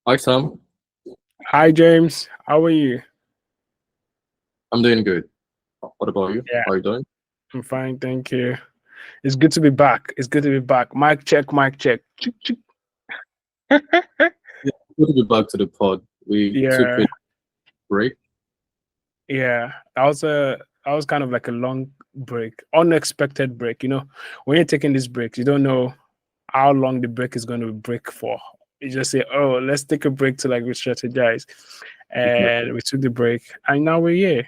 Hi Sam, Hi James, how are you? I'm doing good. What about you? Yeah, How are you doing? I'm fine, thank you. It's good to be back. It's good to be back. Mic check, mic check. Chick, chick. Yeah, good to be back to the pod. We took Yeah, a break. yeah. That was kind of like a long break, unexpected break. When you're taking this break, you don't know how long the break is going to break for. You just say, "Oh, let's take a break to like re-strategize," Definitely. and we took the break, and now we're here.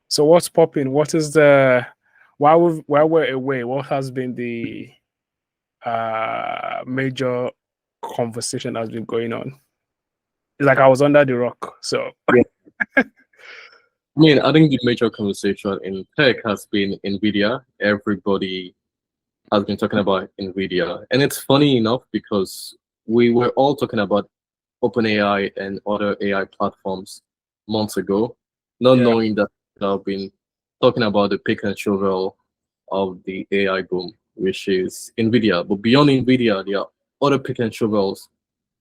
So what's popping? What is the while we're away? What has been the major conversation that's been going on? It's like I was under the rock. So Yeah. I mean, I think the major conversation in tech has been NVIDIA. Everybody has been talking about NVIDIA. And it's funny enough because we were all talking about OpenAI and other AI platforms months ago, not yeah, knowing that I've been talking about the pick and shovel of the AI boom, which is NVIDIA. But beyond NVIDIA, there are other pick and shovels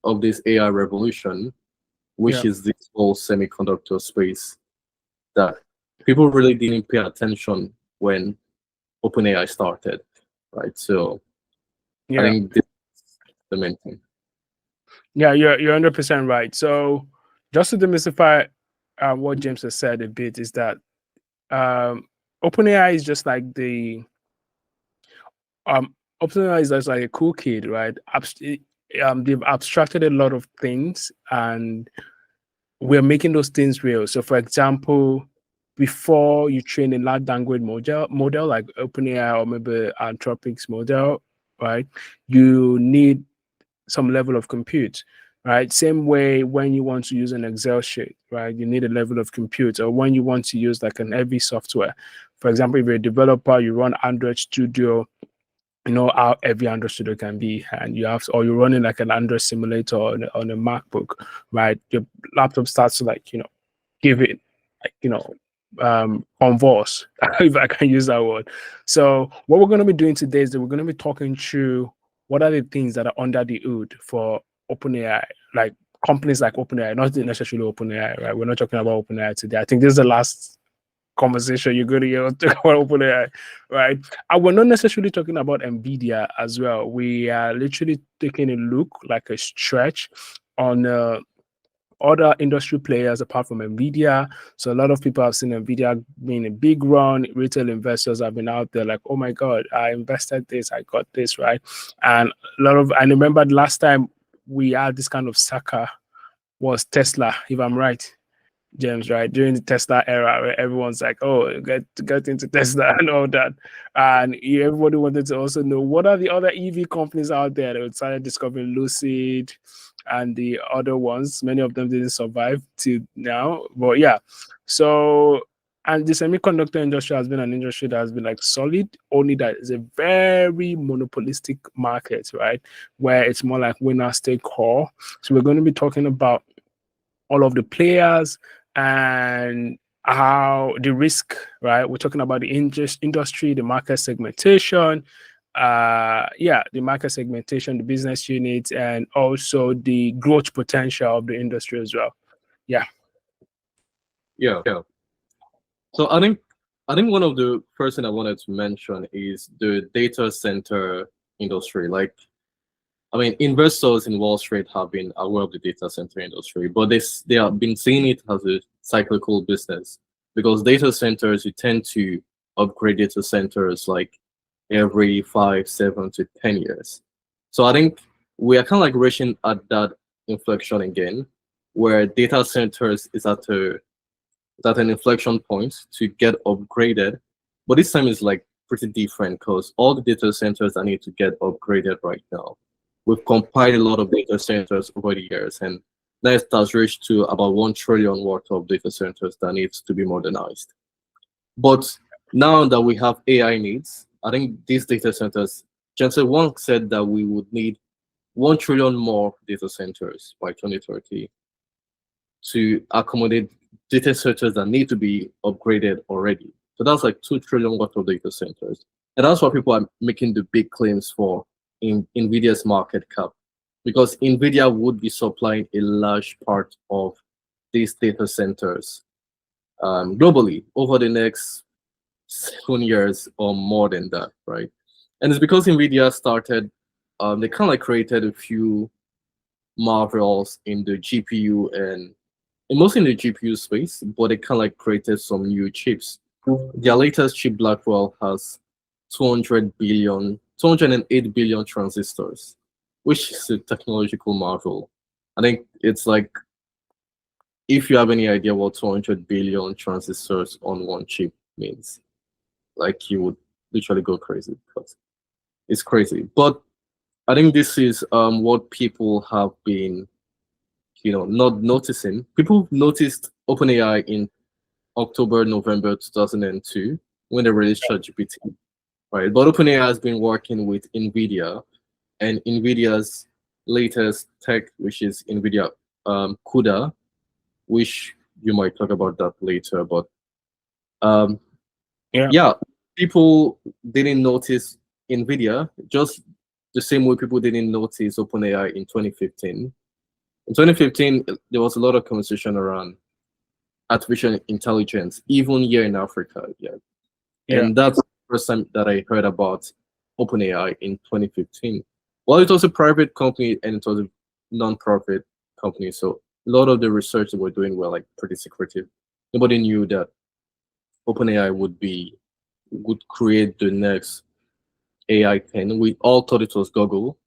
of this AI revolution, which yeah, is this whole semiconductor space that people really didn't pay attention when OpenAI started, right? So I yeah, think this is the main thing. yeah. You're 100% right. So just to demystify what James has said a bit is that um, OpenAI is just like the OpenAI is just like a cool kid, right? They've abstracted a lot of things and we're making those things real. So, for example, before you train a large language model like OpenAI or maybe Anthropic's model, right? You need some level of compute, right? Same way when you want to use an Excel sheet, right? You need a level of compute, or when you want to use like an heavy software. For example, if you're a developer, you run Android Studio, you know how heavy Android Studio can be, and or you're running like an Android simulator on a MacBook, right? Your laptop starts to like, give it like, converse, if I can use that word. So what we're going to be doing today is that we're going to be talking through what are the things that are under the hood for OpenAI, like companies like OpenAI, not necessarily OpenAI, right? We're not talking about OpenAI today. I think this is the last conversation you're going to hear talk about OpenAI, right? And we're not necessarily talking about NVIDIA as well. We are literally taking a look, like a stretch, on other industry players apart from NVIDIA. So a lot of people have seen NVIDIA being a big run. Retail investors have been out there like, oh my God, I invested this, I got this, right? And I remember the last time we had this kind of sucker was Tesla, if I'm right. James, right? During the Tesla era, where everyone's like, "Oh, get into Tesla and all that," and everybody wanted to also know what are the other EV companies out there. They started discovering Lucid and the other ones. Many of them didn't survive till now, but yeah. So, and the semiconductor industry has been an industry that has been like solid. Only that it's a very monopolistic market, right? Where it's more like winner take all. So we're going to be talking about all of the players and how the risk, right? We're talking about the industry, the market segmentation, the market segmentation, the business units, and also the growth potential of the industry as well. Yeah, Yeah. So I think one of the first thing I wanted to mention is the data center industry. Like, I mean, investors in Wall Street have been aware of the data center industry, but they have been seeing it as a cyclical business because data centers, you tend to upgrade data centers like every 5, 7 to 10 years. So I think we are kind of like rushing at that inflection again, where data centers is at an inflection point to get upgraded. But this time is like pretty different because all the data centers that need to get upgraded right now. We've compiled a lot of data centers over the years, and that has reached to about 1 trillion worth of data centers that needs to be modernized. But now that we have AI needs, I think these data centers, Jensen Wang said that we would need 1 trillion more data centers by 2030 to accommodate data centers that need to be upgraded already. So that's like 2 trillion worth of data centers. And that's what people are making the big claims for in NVIDIA's market cap. because Nvidia would be supplying a large part of these data centers globally over the next 7 years or more than that, right? And it's because Nvidia started, they kind of like created a few marvels in the GPU and mostly in the GPU space, but they kind of like created some new chips. Their latest chip, Blackwell, has 208 billion transistors, which is a technological marvel. I think it's like, if you have any idea what 200 billion transistors on one chip means, like you would literally go crazy because it's crazy. But I think this is what people have been, not noticing. People noticed OpenAI in October, November 2002 when they released ChatGPT, right? But OpenAI has been working with NVIDIA and NVIDIA's latest tech, which is NVIDIA CUDA, which you might talk about that later. But um, Yeah. yeah, people didn't notice NVIDIA just the same way people didn't notice OpenAI in 2015. In 2015, there was a lot of conversation around artificial intelligence, even here in Africa. Yeah. Yeah. And that's the first time that I heard about OpenAI in 2015. Well, it was a private company and it was a non-profit company. So a lot of the research that we're doing were like pretty secretive. Nobody knew that OpenAI would create the next AI pen. We all thought it was Google.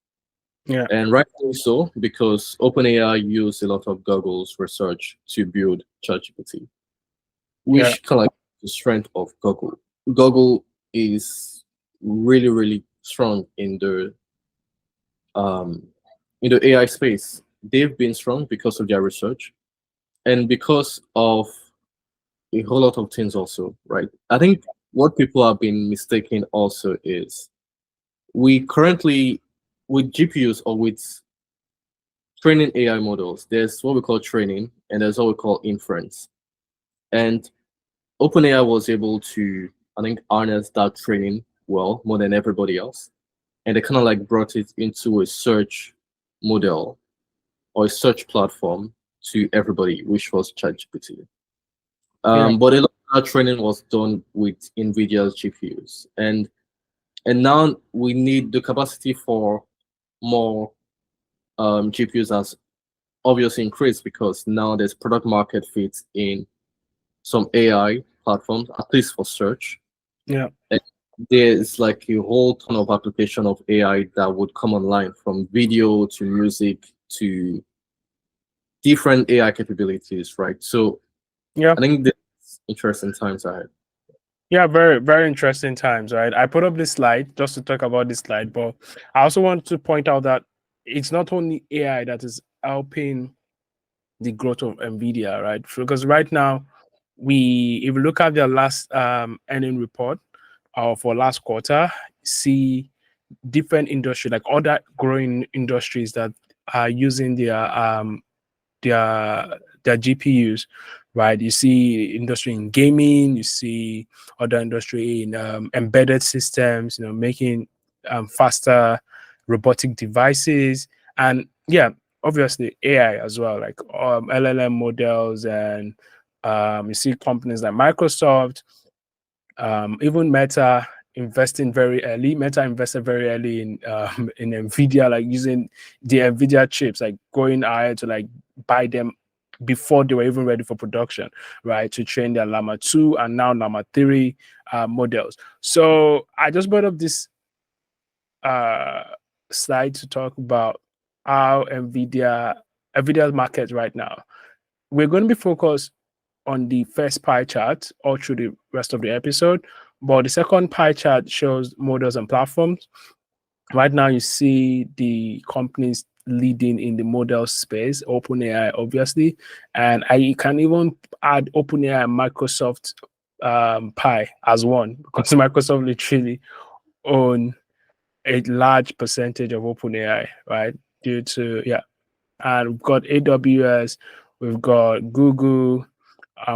Yeah. And rightfully so, because OpenAI used a lot of Google's research to build ChatGPT, Yeah. which kind of like the strength of Google. Google is really, really strong um in the AI space. They've been strong because of their research and because of a whole lot of things also, right? I think what people have been mistaken also is we currently with GPUs or with training AI models, there's what we call training and there's what we call inference. And OpenAI was able to, I think, harness that training well more than everybody else. And they kind of like brought it into a search model or a search platform to everybody, which was ChatGPT. Yeah. But a lot of that training was done with NVIDIA's GPUs. And now we need the capacity for more GPUs has obviously increased because now there's product market fit in some AI platforms, at least for search. Yeah. And there's like a whole ton of application of AI that would come online, from video to music to different AI capabilities, right? So Yeah. I think there's interesting times ahead. Yeah, very, very interesting times, right? I put up this slide just to talk about this slide, but I also want to point out that it's not only AI that is helping the growth of Nvidia, right? Because right now, if you look at their last earning report for last quarter, see different industry, like other growing industries that are using their their GPUs, right? You see industry in gaming, you see other industry in embedded systems, making faster robotic devices, and yeah, obviously AI as well, like LLM models, and you see companies like Microsoft, even Meta investing very early. Meta invested very early in Nvidia, like using the Nvidia chips, like going ahead to like buy them before they were even ready for production, right? To train their Llama 2 and now Llama 3 models. So I just brought up this uh, slide to talk about how Nvidia's market right now. We're going to be focused on the first pie chart all through the rest of the episode. But the second pie chart shows models and platforms. Right now, you see the companies leading in the model space, OpenAI, obviously. And I can even add OpenAI and Microsoft pie as one, because Microsoft literally own a large percentage of OpenAI, right? Due to, yeah. And we've got AWS, we've got Google,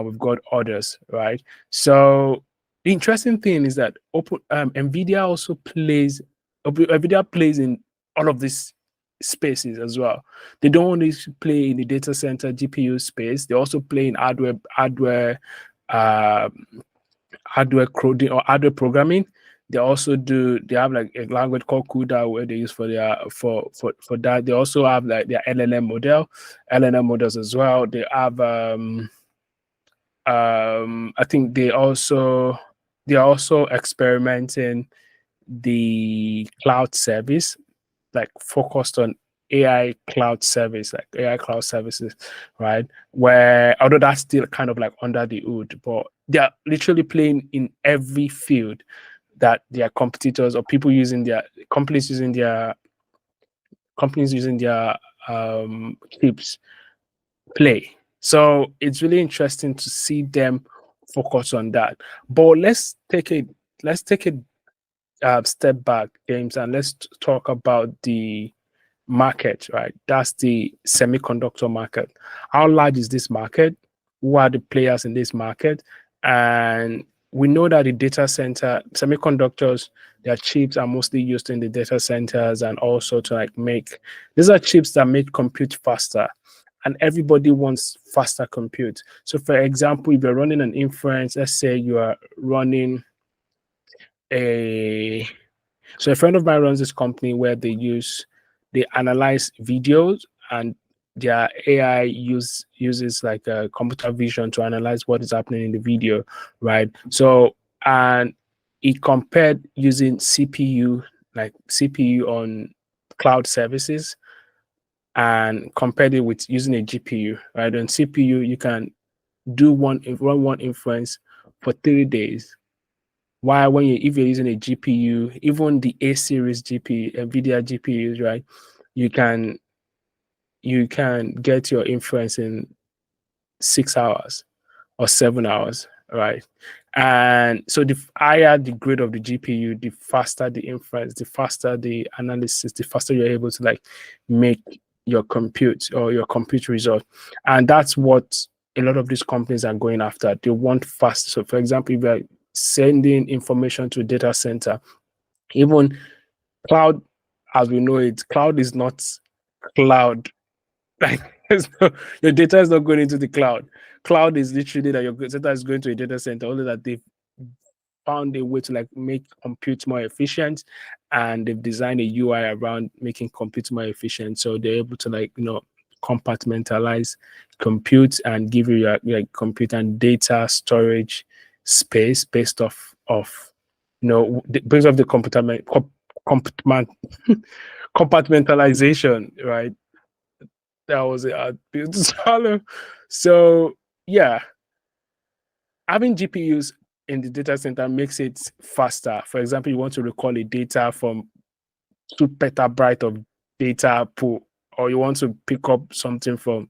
we've got others, right? So the interesting thing is that Nvidia plays in all of this spaces as well. They don't only play in the data center GPU space, they also play in uh, hardware coding or hardware programming. They also do. They have like a language called CUDA where they use for their for that. They also have like their LLM models as well. They have I think they are also experimenting the cloud service, like focused on AI cloud service, like AI cloud services, right? Where although that's still kind of like under the hood, but they are literally playing in every field that their competitors or people using their companies using their chips play. So it's really interesting to see them focus on that. But let's take a step back, James, and let's talk about the market, right? That's the semiconductor market. How large is this market? Who are the players in this market? And we know that the data center semiconductors, their chips are mostly used in the data centers and also to like make these are chips that make compute faster. And everybody wants faster compute. So, for example, if you're running an inference, let's say you are running a so a friend of mine runs this company where they analyze videos and their AI uses like a computer vision to analyze what is happening in the video, right? So and he compared using CPU on cloud services and compared it with using a GPU, right? On CPU, you can run one inference for 3 days. While if you're using a GPU, even the A series GPU, NVIDIA GPUs, right, you can get your inference in 6 hours or 7 hours, right? And so the higher the grade of the GPU, the faster the inference, the faster the analysis, the faster you're able to like make your compute or your compute result. And that's what a lot of these companies are going after. They want fast. So for example, if you're sending information to a data center, even cloud, as we know it, cloud is not cloud. Like your data is not going into the cloud. Cloud is literally that your data is going to a data center, only that they've found a way to like make compute more efficient and they've designed a UI around making compute more efficient. So they're able to like, compartmentalize compute and give you your like compute and data storage space based off based off the compartmentalization, right? That was it. So yeah, having GPUs in the data center makes it faster. For example, you want to recall a data from 2 petabyte of data pool, or you want to pick up something from,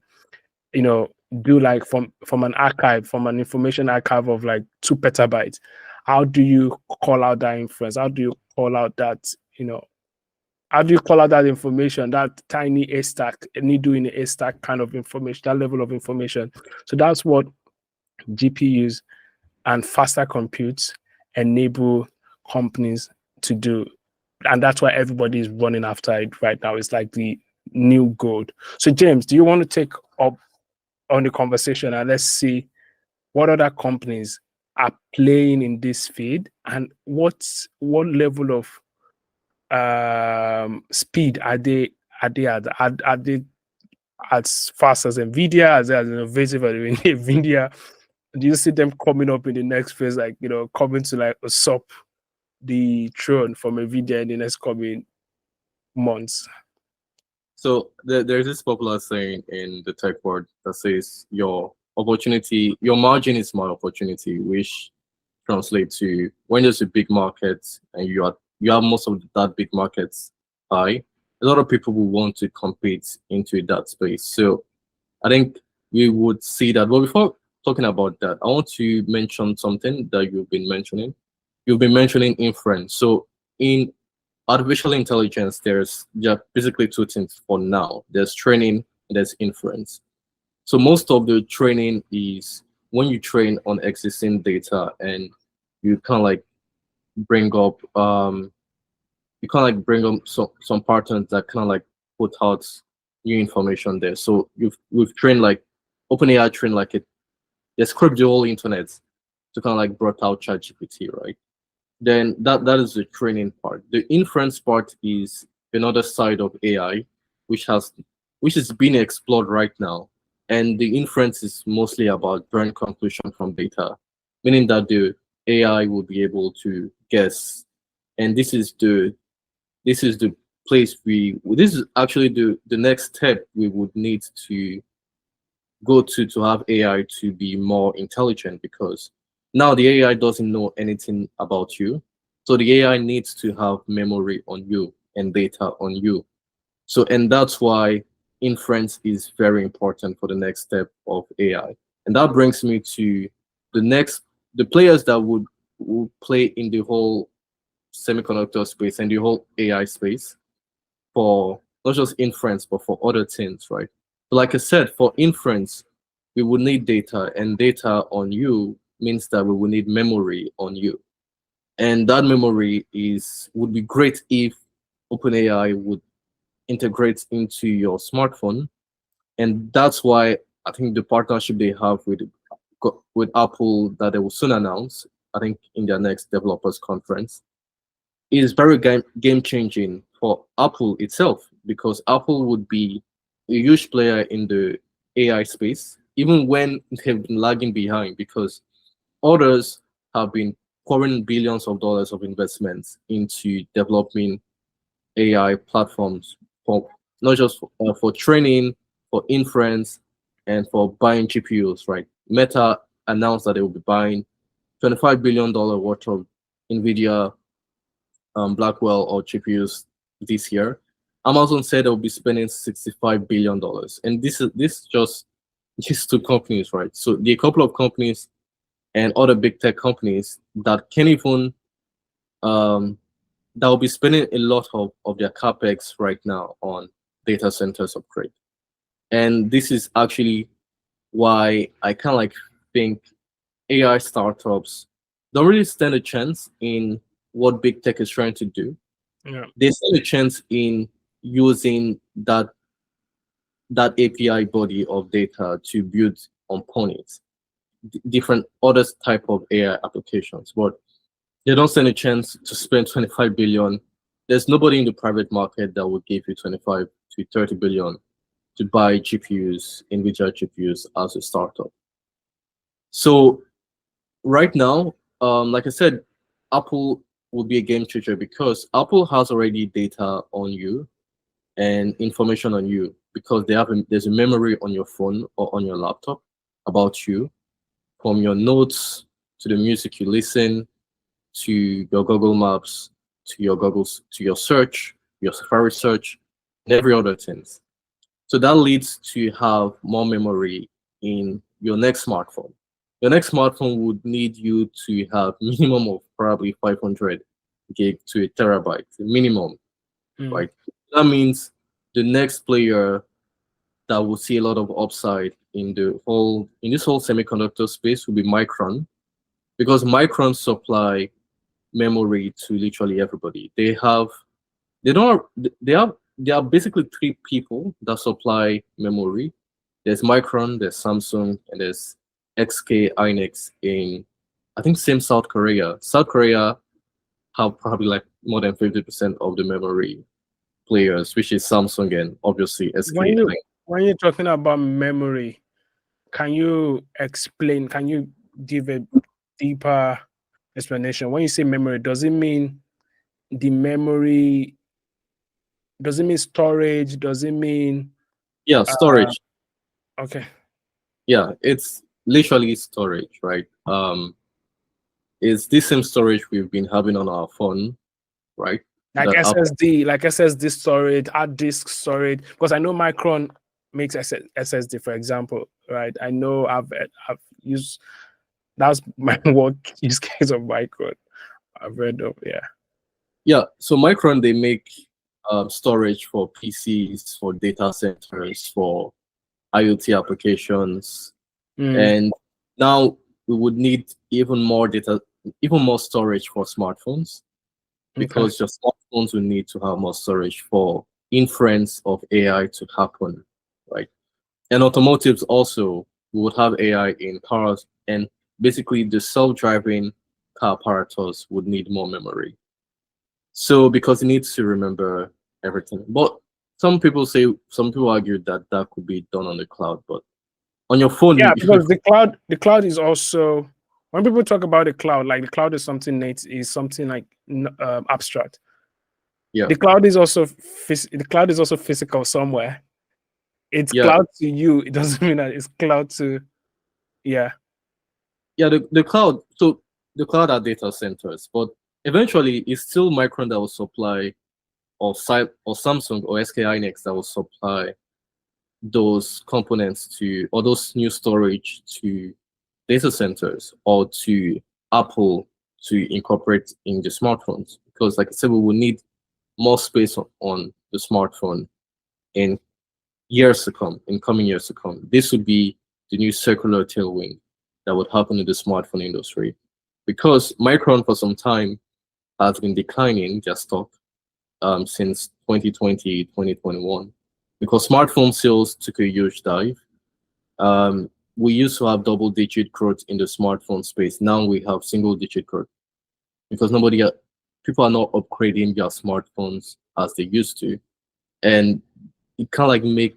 do like from an archive, from an information archive of like 2 petabytes. How do you call out that inference? How do you call out that, how do you call out that information, that tiny A stack, needle in a stack kind of information, that level of information? So that's what GPUs and faster computes enable companies to do. And that's why everybody is running after it right now. It's like the new gold. So James, do you want to take up on the conversation and let's see what other companies are playing in this field and what level of speed are they at? Are they as fast as NVIDIA, as innovative as NVIDIA? Do you see them coming up in the next phase, like coming to like usurp the throne from NVIDIA in the next coming months? So there's this popular saying in the tech world that says your margin is my opportunity, which translates to when there's a big market and you have most of that big market's high, a lot of people will want to compete into that space. So I think we would see that. But before talking about that, I want to mention something that you've been mentioning. You've been mentioning inference. So in artificial intelligence, there's basically two things for now. There's training and there's inference. So most of the training is when you train on existing data and you kind of like bring up some patterns that kind of like put out new information there. So we've trained like OpenAI trained like it, they scraped the whole internet to kind of like brought out ChatGPT, right? Then that is the training part. The inference part is another side of AI, which has which is being explored right now. And the inference is mostly about drawing conclusion from data, meaning that the AI will be able to guess. And this is the place this is actually the next step we would need to go to have AI to be more intelligent, because now the AI doesn't know anything about you. So the AI needs to have memory on you and data on you. So, and that's why inference is very important for the next step of AI. And that brings me to the players that would play in the whole semiconductor space and the whole AI space for not just inference, but for other things, right? But like I said, for inference, we would need data, and data on you means that we will need memory on you. And that memory would be great if OpenAI would integrate into your smartphone. And that's why I think the partnership they have with Apple that they will soon announce, I think in their next developers conference, is very game changing for Apple itself, because Apple would be a huge player in the AI space, even when they've been lagging behind, because others have been pouring billions of dollars of investments into developing AI platforms for not just for training, for inference, and for buying GPUs. Right? Meta announced that they will be buying $25 billion worth of NVIDIA Blackwell or GPUs this year. Amazon said they'll be spending $65 billion, and this just these two companies, right? So the couple of companies and other big tech companies that can even that will be spending a lot of their capex right now on data centers upgrade. And this is actually why I kind of like think AI startups don't really stand a chance in what big tech is trying to do. Yeah. They stand a chance in using that API body of data to build upon it, different other type of AI applications. But they don't stand a chance to spend 25 billion. There's nobody in the private market that would give you 25 to 30 billion to buy GPUs, NVIDIA GPUs as a startup. So right now, like I said, Apple will be a game changer, because Apple has already data on you and information on you, because there's a memory on your phone or on your laptop about you, from your notes to the music you listen, to your Google Maps, to your search, your Safari search, and every other things. So that leads to have more memory in your next smartphone. Your next smartphone would need you to have minimum of probably 500 gig to a terabyte minimum, Mm. right? That means the next player that will see a lot of upside in this whole semiconductor space will be Micron, because Micron supply memory to literally everybody. They don't they have there are basically three people that supply memory. There's Micron, there's Samsung, and there's XK Hynix in, I think, same South Korea. South Korea have probably like more than 50% of the memory players, which is Samsung and obviously When SK you Hynix. when you're talking about memory, can you explain? Can you give a deeper explanation? When you say memory, does it mean the memory? Does it mean storage? Does it mean Yeah, uh, storage. okay, Yeah, it's literally storage, right? It's the same storage we've been having on our phone, right? like That up, SSD storage, hard disk storage? Because I know Micron makes SSD, for example, right? I know I've used that's my work use case of Micron. I've read of, yeah. yeah. So Micron, they make storage for PCs, for data centers, for IoT applications, Mm, and now we would need even more storage for smartphones, okay. because your smartphones will need to have more storage for inference of AI to happen, right? And automotives also would have AI in cars, and basically the self-driving car apparatus would need more memory. So because it needs to remember everything. But some people argue that that could be done on the cloud, but on your phone, Yeah, you because the cloud is also, when people talk about the cloud, like the cloud is something is something like abstract. yeah, The cloud is also physical somewhere. It's yeah, cloud to you. It doesn't mean that it's cloud to, yeah. yeah. The cloud. So the cloud are data centers, but eventually it's still Micron that will supply, or Samsung or SK Hynix that will supply those components to, or those new storage to data centers, or to Apple to incorporate in the smartphones. Because like I said, we will need more space on the smartphone in years to come, in coming years to come. This would be the new circular tailwind that would happen in the smartphone industry. Because Micron for some time has been declining their stock since 2020, 2021, because smartphone sales took a huge dive. We used to have double digit growth in the smartphone space. Now we have single digit growth because people are not upgrading their smartphones as they used to. And it kind of like makes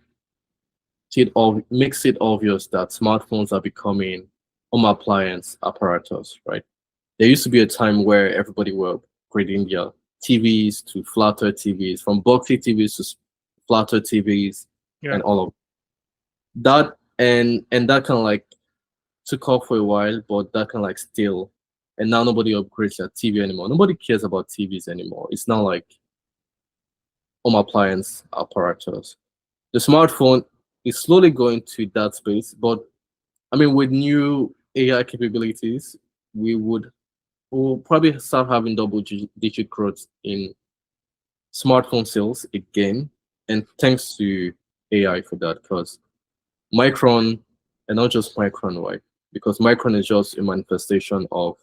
it obvious that smartphones are becoming home appliance apparatus, right? There used to be a time where everybody were upgrading their TVs to flatter TVs, from boxy TVs to flatter TVs, Yeah. and all of that. And that kind of like took off for a while, but that kind of like still, and now nobody upgrades their TV anymore. Nobody cares about TVs anymore. It's not like home appliance apparatus. The smartphone is slowly going to that space, but I mean, with new AI capabilities, we would we'll probably start having digit growth in smartphone sales again, and thanks to AI for that, because Micron, and not just Micron, right? Because Micron is just a manifestation of,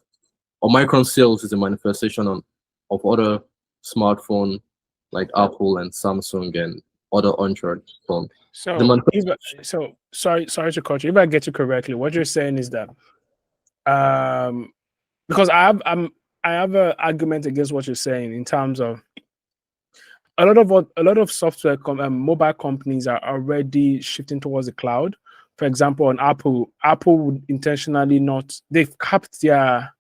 or Micron sales is a manifestation of other smartphone like Apple and Samsung and other Android phone. The So manifest- if so sorry to cut you. If I get you correctly, what you're saying is that um because I have an argument against what you're saying in terms of a lot of mobile companies are already shifting towards the cloud. For example, on Apple would intentionally not, they've capped their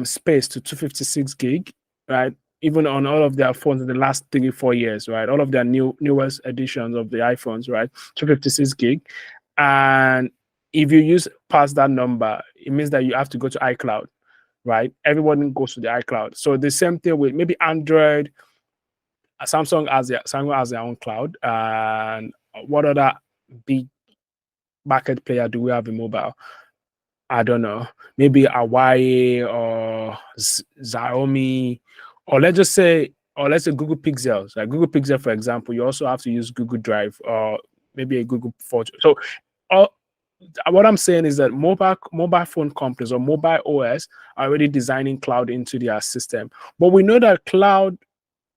space to 256 gig, right? Even on all of their phones in the last 3 4 years, right? All of their newest editions of the iPhones, right? 256 gig. And if you use past that number, it means that you have to go to iCloud, right? Everyone goes to the iCloud. So the same thing with maybe Android, Samsung has their own cloud. And what other big market player do we have in mobile? I don't know, maybe Hawaii or Xiaomi, or let's say Google Pixels. Like Google Pixel, for example, you also have to use Google Drive or maybe a Google Photo. So, uh, what I'm saying is that mobile phone companies or mobile OS are already designing cloud into their system. But we know that cloud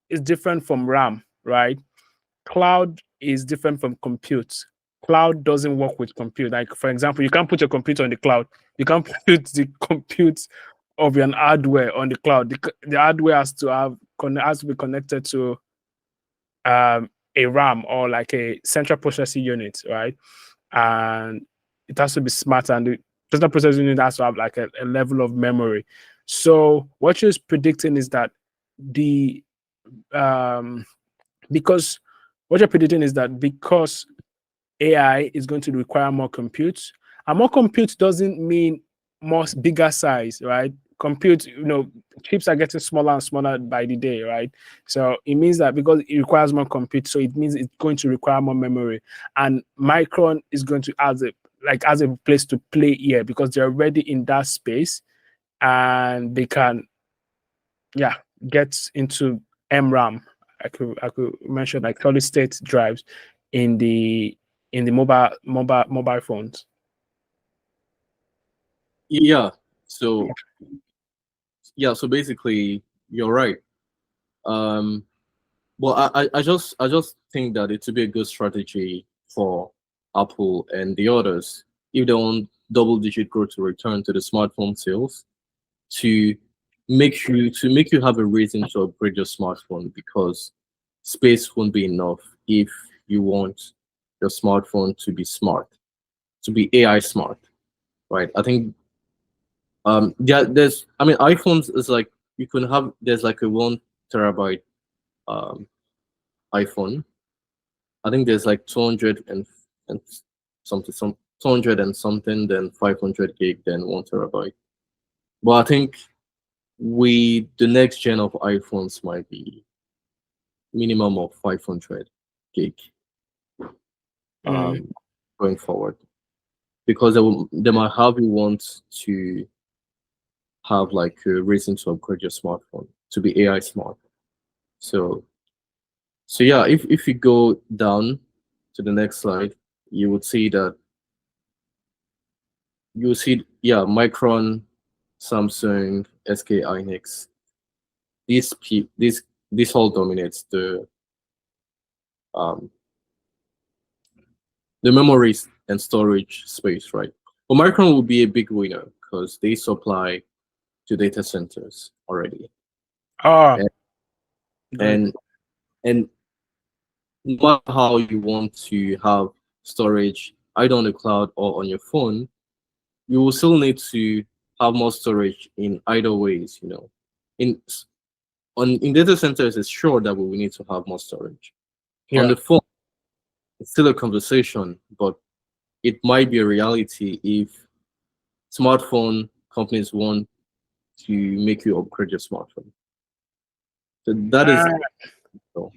is different from RAM, right? Cloud is different from compute. Cloud doesn't work with compute. Like for example, you can't put your computer on the cloud. You can't put the compute of your hardware on the cloud. The hardware has to be connected to a RAM or like a central processing unit, right? And it has to be smart, and the central processing unit has to have like a level of memory. So what you're predicting is that the um because what you're predicting is that because AI is going to require more compute, and more compute doesn't mean more bigger size, right? Compute, chips are getting smaller and smaller by the day, right? So it means that because it requires more compute, so it means it's going to require more memory, and Micron is going to as a place to play here because they're already in that space and they can, yeah, get into MRAM. I could mention like solid state drives in the mobile phones. yeah. So basically, you're right. Um, Well, I just think that it would be a good strategy for Apple and the others if they want double-digit growth to return to the smartphone sales to make you have a reason to upgrade your smartphone because space won't be enough if you want your smartphone to be smart, to be AI smart, right? I think yeah, there's I mean iPhones is like you can have there's like a 1 terabyte um iPhone. I think there's like 200 and something, some 200 and something, then 500 gig, then 1 terabyte. But I think we the next gen of iPhones might be minimum of 500 gig Mm. um, going forward because they might have you want to have like a reason to upgrade your smartphone to be AI smart. So yeah, if you go down to the next slide, you would see that you see, yeah, Micron, Samsung, SK Hynix. This all dominates um, the memories and storage space, right? But Micron will be a big winner because they supply to data centers already, Ah, and great. and, and no matter how you want to have storage either on the cloud or on your phone, you will still need to have more storage in either ways. In in data centers, it's sure that we will need to have more storage. On Yeah. the phone, it's still a conversation, but it might be a reality if smartphone companies want to make you upgrade your smartphone. So that is Uh, all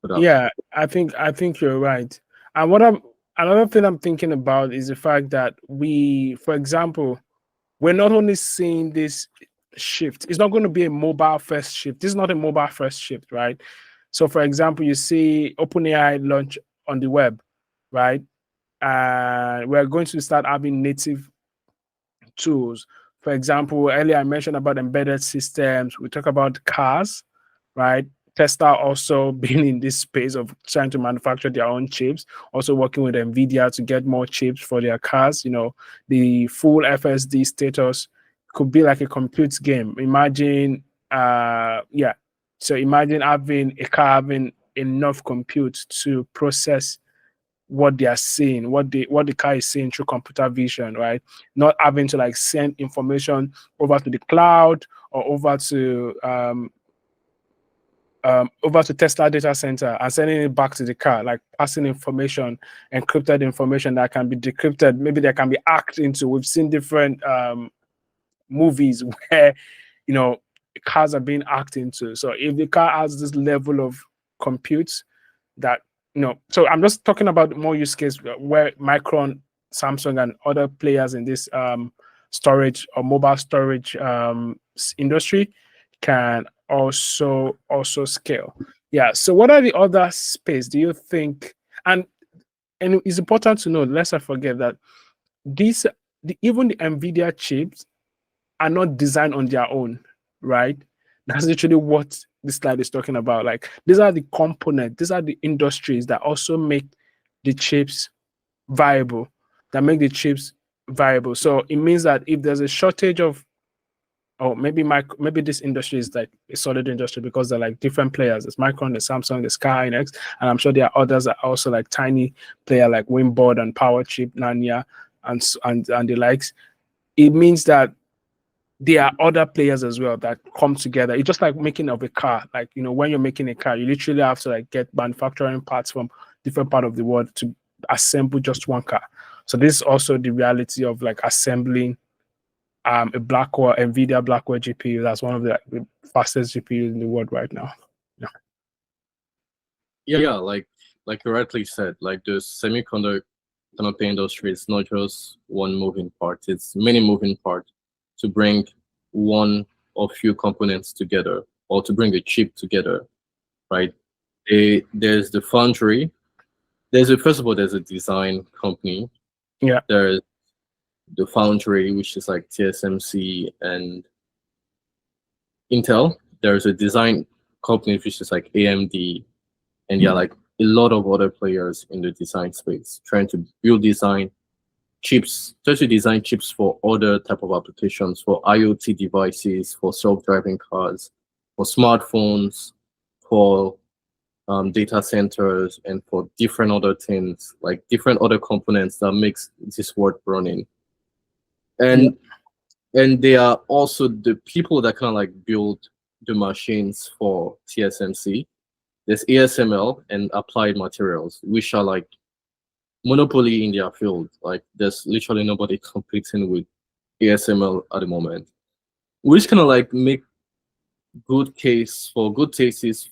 for that. yeah, I think you're right. And what I'm another thing I'm thinking about is the fact that we, for example, we're not only seeing this shift, it's not going to be a mobile first shift. This is not a mobile first shift, right? So, for example, you see OpenAI launch on the web, right? We're going to start having native tools. For example, earlier I mentioned about embedded systems. We talk about cars, right? Tesla also being in this space of trying to manufacture their own chips, also working with Nvidia to get more chips for their cars. The full FSD status could be like a compute game. Imagine, yeah. So imagine having a car having enough compute to process what they are seeing, what the car is seeing through computer vision, right? Not having to like send information over to the cloud or over to Tesla data center and sending it back to the car, like passing information, encrypted information that can be decrypted. Maybe that can be hacked into. We've seen different movies where cars are being hacked into. So if the car has this level of compute that so I'm just talking about more use case where Micron, Samsung, and other players in this storage or mobile storage industry can also scale. Yeah. So what are the other space do you think? And it's important to know, let's not forget that even the Nvidia chips are not designed on their own, right? That's literally what this slide is talking about. Like these are the components, these are the industries that also make the chips viable, that make the chips viable. So it means that if there's a shortage of, or maybe this industry is like a solid industry because they're like different players. There's Micron, there's Samsung, there's Sky Hynix, and I'm sure there are others that are also like tiny player like Wimboard and Powerchip, Nanya, and the likes. It means that there are other players as well that come together. It's just like making of a car. Like, when you're making a car, you literally have to like get manufacturing parts from different part of the world to assemble just one car. So this is also the reality of like assembling a Blackwell, NVIDIA Blackwell GPU. That's one of the fastest GPUs in the world right now. Yeah. Yeah, like you rightly said, like the semiconductor industry is not just one moving part; it's many moving parts to bring one or few components together, or to bring a chip together, right? There's the foundry. First of all, there's a design company. Yeah. There's the foundry, which is like TSMC and Intel. There's a design company, which is like AMD. and there are like a lot of other players in the design space trying to build design chips, try to design chips for other type of applications, for IoT devices, for self-driving cars, for smartphones, for data centers, and for different other things, like different other components that makes this world running. Yeah. And they are also the people that kind of like build the machines for TSMC. There's ASML and Applied Materials, which are like monopoly in their field. Like there's literally nobody competing with ASML at the moment, which kind of like make good cases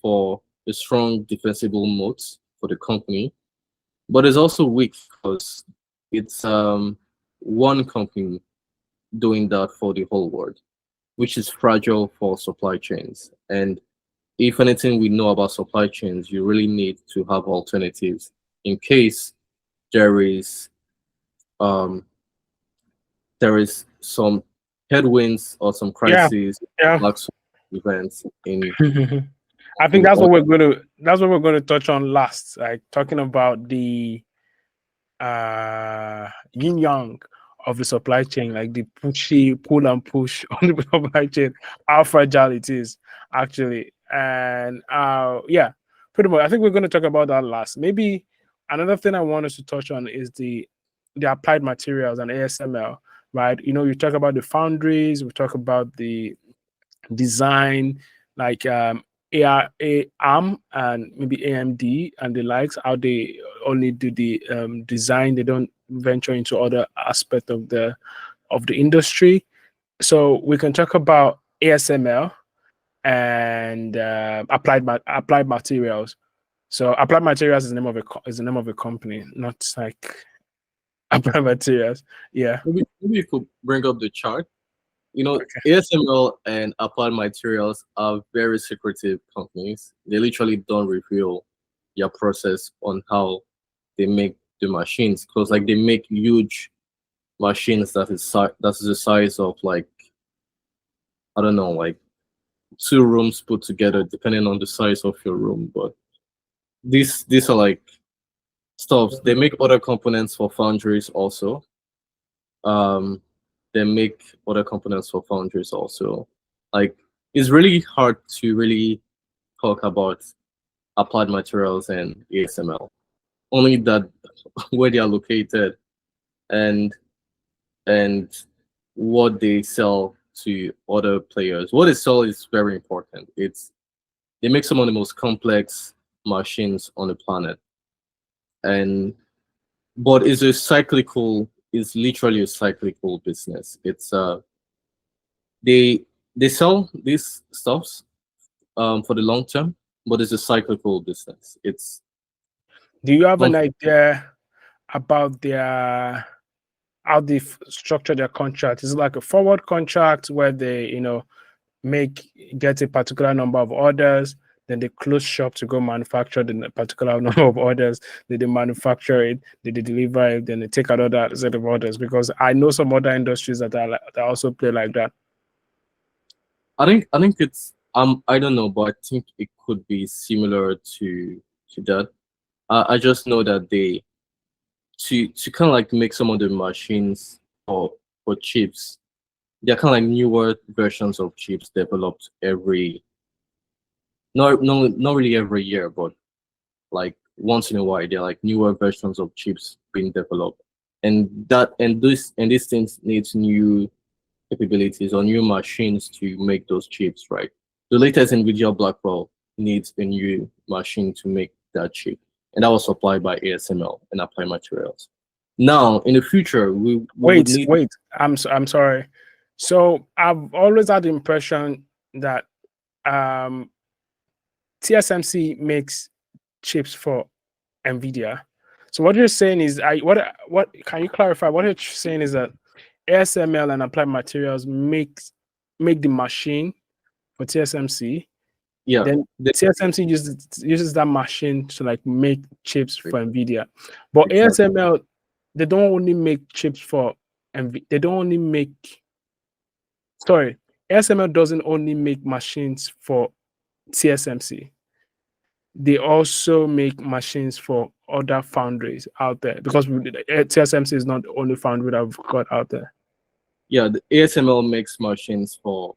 for a strong defensible moat for the company, but it's also weak because it's one company doing that for the whole world, which is fragile for supply chains. And if anything we know about supply chains, you really need to have alternatives in case there is um, there is some headwinds or some Yeah. crises, Yeah. black swan events I think in that's what other. we're gonna touch on last, like talking about the yin yang of the supply chain, like the pushy pull and push on the supply chain, how fragile it is actually. And yeah, pretty much I think we're gonna talk about that last. Maybe another thing I want us to touch on is the applied materials and ASML, right? You know, you talk about the foundries, we talk about the design, like ARM and maybe AMD and the likes, how they only do the design, they don't venture into other aspect of the industry. So we can talk about ASML and applied materials. So applied materials is the name of a company, not like applied materials. Yeah. Maybe you could bring up the chart. You know, Okay. ASML and Applied Materials are very secretive companies. They literally don't reveal their process on how they make the machines, because like they make huge machines that is the size of like, I don't know, like two rooms put together, depending on the size of your room. But these are like stuffs. They make other components for foundries also. Um, they make other components for foundries also. Like it's really hard to really talk about Applied Materials and ASML. Only that where they are located and and what they sell to other players. What they sell is very important. They make some of the most complex machines on the planet, and but it's literally a cyclical business. It's they they sell these stuffs for the long term, but it's a cyclical business. It's Do you have an some idea about their how they structure their contract? Is it like a forward contract where they, get a particular number of orders, then they close shop to go manufacture the particular number of orders, then they manufacture it, then they deliver it, then they take another set of orders? Because I know some other industries that also play like that. I think it's I don't know, but I think it could be similar to that. I just know that they to kind of like make some of the machines for chips. They're kind of like newer versions of chips developed every not really every year, but like once in a while. They're like newer versions of chips being developed, and these things needs new capabilities or new machines to make those chips, right? The latest NVIDIA Blackwell needs a new machine to make that chip, and that was supplied by ASML and Applied Materials. Now, in the future, we would Wait, need. wait. I'm sorry. So I've always had the impression that um, TSMC makes chips for NVIDIA. So what you're saying is, what can you clarify? What you're saying is that ASML and Applied Materials make the machine for TSMC. Yeah, Then TSMC uses that machine to like make chips for NVIDIA. But exactly. ASML, they don't only make chips for they don't only make, sorry, ASML doesn't only make machines for TSMC. they also make machines for other foundries out there, because TSMC is not the only foundry that we've got out there. Yeah, the ASML makes machines for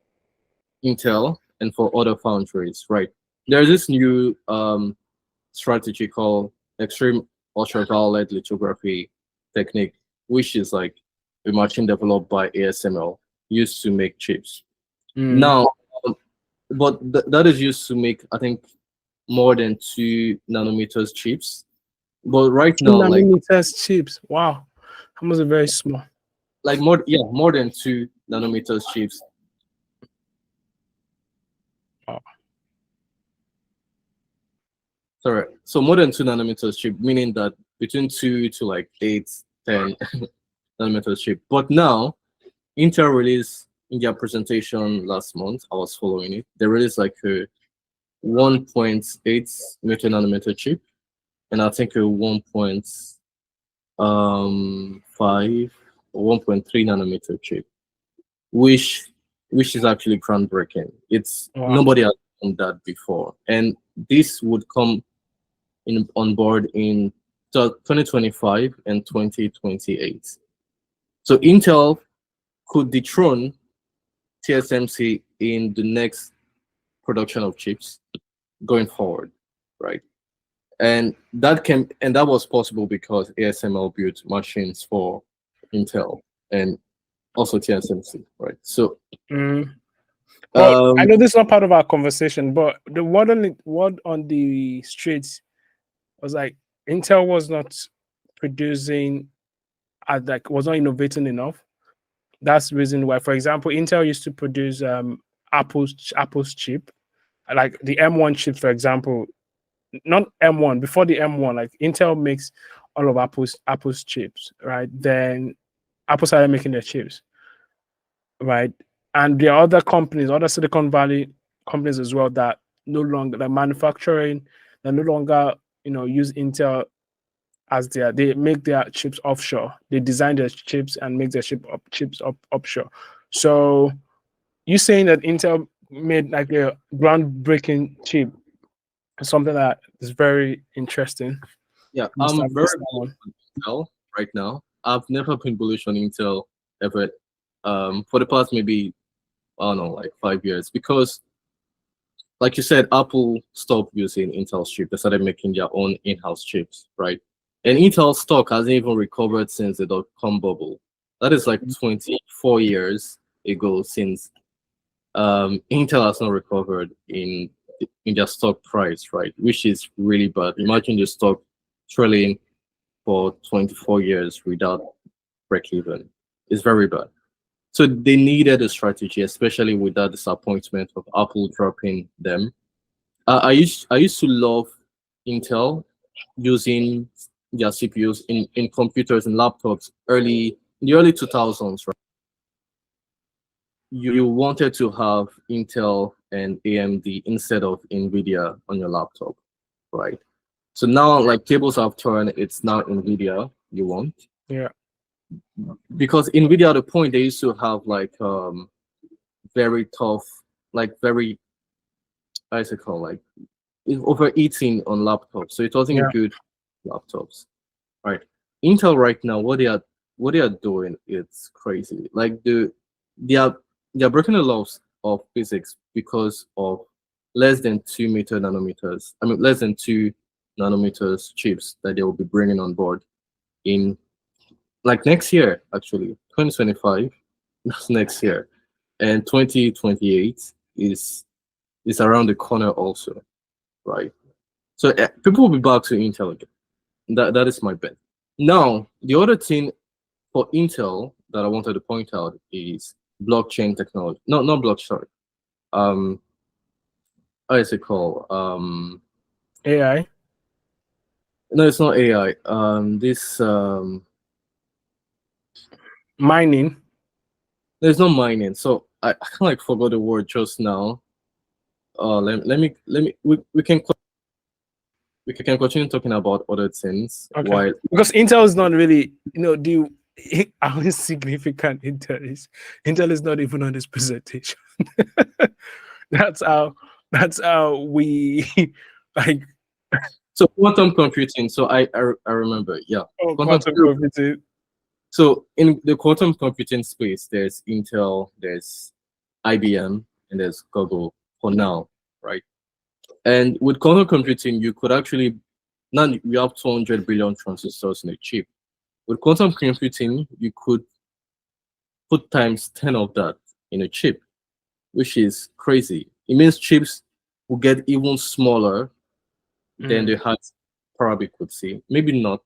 Intel and for other foundries, right? There's this new strategy called extreme ultraviolet lithography technique, which is like a machine developed by ASML used to make chips. Now, um, but that is used to make, I think, more than 2 nanometers chips. But right 2 now, like nanometers chips. Wow, that must be very small. more than 2 nanometers chips. Wow. Sorry, so more than 2 nanometers chip, meaning that between 2 to like 8, 10 nanometers chip. But now, Intel released in their presentation last month, I was following it. They released like a 1.8 meter nanometer chip, and I think a 1.5 or 1.3 nanometer chip, which is actually groundbreaking. It's Wow. nobody has done that before, and this would come on board in 2025 and 2028. So Intel could dethrone TSMC in the next production of chips going forward, right? And that was possible because ASML built machines for Intel and also TSMC, right? So But I um know this is not part of our conversation, but the word on the streets was like Intel was not producing, was not innovating enough. That's the reason why. For example, Intel used to produce Apple's chip, like the M1 chip, for example. Not M1, before the M1, like Intel makes all of Apple's chips, right? Then Apple started making their chips, right? And there are other companies, other Silicon Valley companies as well, that no longer, that manufacturing, that no longer, use Intel as they make their chips offshore. They design their chips and make their chips offshore. So you saying that Intel made like a groundbreaking chip, something that is very interesting. yeah, Mr. I'm very bullish on Intel right now. I've never been bullish on Intel ever for the past maybe, I don't know, like 5 years, because like you said, Apple stopped using Intel's chip. They started making their own in-house chips, right? And Intel stock hasn't even recovered since the dot-com bubble. That is like 24 years ago since Intel has not recovered in their stock price, right? Which is really bad. Imagine the stock trailing for 24 years without break even. It's very bad. So they needed a strategy, especially with that disappointment of Apple dropping them. I used to love Intel using their CPUs in computers and laptops in the early 2000s, right? You wanted to have Intel and AMD instead of NVIDIA on your laptop, right? So now, like, tables have turned, it's now NVIDIA you want. Yeah. Because NVIDIA, at the point, they used to have like very tough, like very, how is it called, like overeating on laptops. So it wasn't Yeah. good laptops, right? Intel right now, what they are doing, it's crazy. Like they are they are breaking the laws of physics because of less than 2 nanometers. I mean, less than 2 nanometers chips that they will be bringing on board in like next year, actually 2025. That's next year, and 2028 is around the corner also, right? So people will be back to Intel again. That is my bet. Now, the other thing for Intel that I wanted to point out is blockchain technology. No, not blockchain. Sorry. Um, how is it called? AI. No, it's not AI. This Mining. there's no mining. So I kind of like forgot the word just now. We can continue talking about other things Okay. while Because Intel is not really, how significant Intel is. Intel is not even on this presentation. that's how we like So quantum computing. So I remember. Yeah, Oh, quantum. quantum computing. So in the quantum computing space, there's Intel, there's IBM, and there's Google for now, right? And with quantum computing, you could actually now you have 200 billion transistors in a chip. With quantum computing, you could put times 10 of that in a chip, which is crazy. It means chips will get even smaller than the Mm, heart probably could see. Maybe not,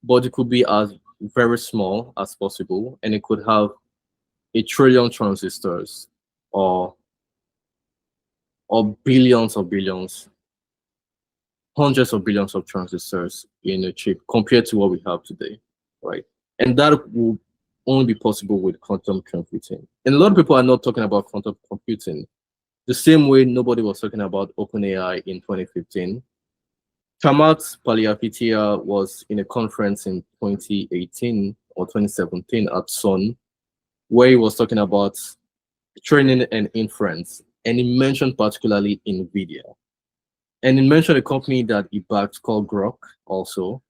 but it could be as very small as possible, and it could have a trillion transistors or billions of billions, hundreds of billions of transistors in a chip compared to what we have today, right? And that will only be possible with quantum computing. And a lot of people are not talking about quantum computing the same way nobody was talking about OpenAI in 2015. Chamath Palihapitiya was in a conference in 2018 or 2017 at Sun, where he was talking about training and inference, and he mentioned particularly NVIDIA. And he mentioned a company that he backed called Grok also,